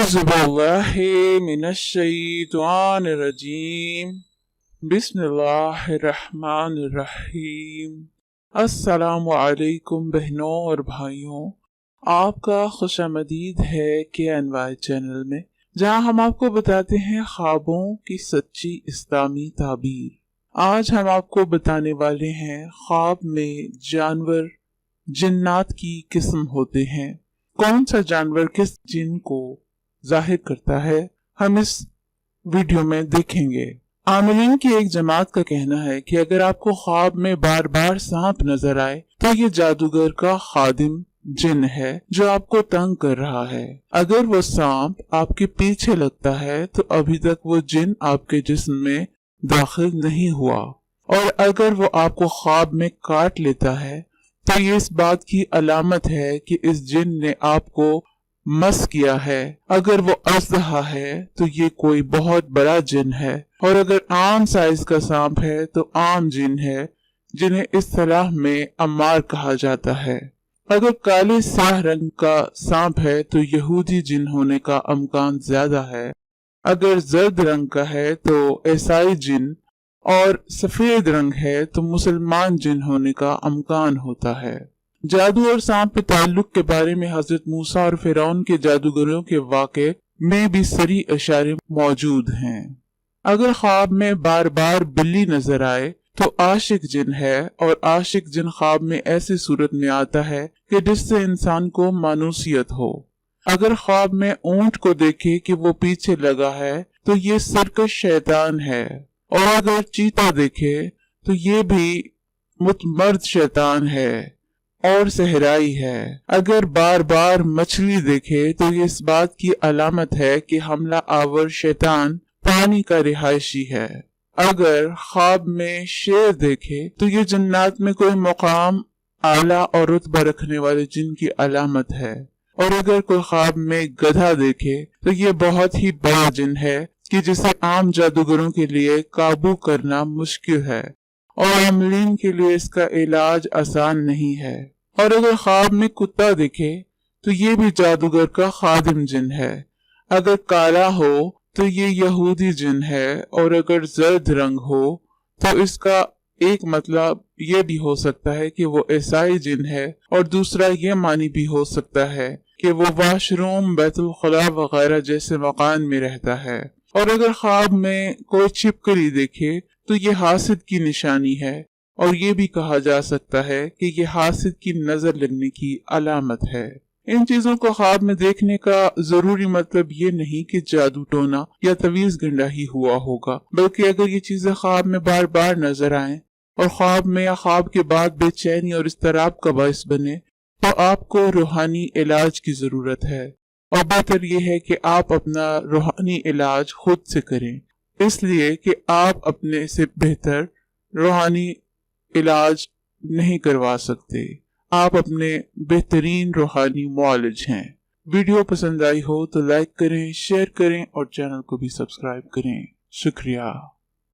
औज़ु बिल्लाहि मिनश्शैतानिर्रजीम। बिस्मिल्लाहिर्रहमानिर्रहीम। अस्सलामु अलैकुम बहनों और भाइयों, आपका खुशामदीद है KNY चैनल में, जहां हम आपको बताते हैं ख्वाबों की सच्ची इस्लामी ताबीर। आज हम आपको बताने वाले हैं ख्वाब में जानवर जिन्नात की किस्म होते हैं। कौन सा जानवर किस जिन को जाहिर करता है, हम इस वीडियो में देखेंगे। आमिलीन की एक जमात का कहना है कि अगर आपको ख्वाब में बार बार सांप नजर आए तो ये जादूगर का खादिम जिन है जो आपको तंग कर रहा है। अगर वो सांप आपके पीछे लगता है तो अभी तक वो जिन आपके जिस्म में दाखिल नहीं हुआ, और अगर वो आपको ख्वाब में काट लेता है तो ये इस बात की अलामत है कि इस जिन ने आपको मस किया है। अगर वो अज़हा है तो ये कोई बहुत बड़ा जिन है, और अगर आम साइज का सांप है तो आम जिन है, जिन्हें इस्तिलाह में अम्मार कहा जाता है। अगर काले स्याह रंग का सांप है तो यहूदी जिन होने का अमकान ज्यादा है। अगर जर्द रंग का है तो ईसाई जिन, और सफेद रंग है तो मुसलमान जिन होने का अमकान होता है। जादू और सांप के ताल्लुक के बारे में हजरत मूसा और फिरौन के जादूगरों के वाक़े में भी सरी इशारे मौजूद हैं। अगर ख्वाब में बार बार बिल्ली नजर आए तो आशिक जिन है, और आशिक जिन ख्वाब में ऐसी सूरत में आता है कि जिससे इंसान को मानूसियत हो। अगर ख्वाब में ऊंट को देखे कि वो पीछे लगा है तो ये सरकश शैतान है, और अगर चीता देखे तो ये भी मुतमर्द शैतान है और सहराई है। अगर बार बार मछली देखे तो ये इस बात की अलामत है कि हमला आवर शैतान पानी का रिहायशी है। अगर ख्वाब में शेर देखे तो ये जन्नत में कोई मुकाम आला और रुतबा रखने वाले जिन की अलामत है, और अगर कोई ख्वाब में गधा देखे तो ये बहुत ही बड़ा जिन है कि जिसे आम जादूगरों के लिए काबू करना मुश्किल है, और अमलीन के लिए इसका इलाज आसान नहीं है। और अगर ख्वाब में कुत्ता दिखे तो ये भी जादूगर का खादिम जिन है। अगर काला हो तो ये यहूदी जिन है, और अगर जर्द रंग हो तो इसका एक मतलब ये भी हो सकता है कि वो ईसाई जिन है, और दूसरा ये मानी भी हो सकता है कि वो वाशरूम, बैतुल खला वगैरह जैसे मकान में रहता है। और अगर ख्वाब में कोई छिपकली देखे तो ये हासिद की निशानी है, और ये भी कहा जा सकता है कि ये हासिद की नजर लगने की अलामत है। इन चीजों को ख्वाब में देखने का जरूरी मतलब ये नहीं कि जादू टोना या तवीज गंडा ही हुआ होगा, बल्कि अगर ये चीजें ख्वाब में बार बार नजर आए और ख्वाब में या ख्वाब के बाद बेचैनी और इस्तराब का बायस बने तो आपको रूहानी इलाज की जरूरत है, और बेहतर ये है कि आप अपना रूहानी इलाज खुद से करें, इसलिए कि आप अपने से बेहतर रूहानी इलाज नहीं करवा सकते। आप अपने बेहतरीन रूहानी मुआलिज हैं। वीडियो पसंद आई हो तो लाइक करें, शेयर करें और चैनल को भी सब्सक्राइब करें। शुक्रिया।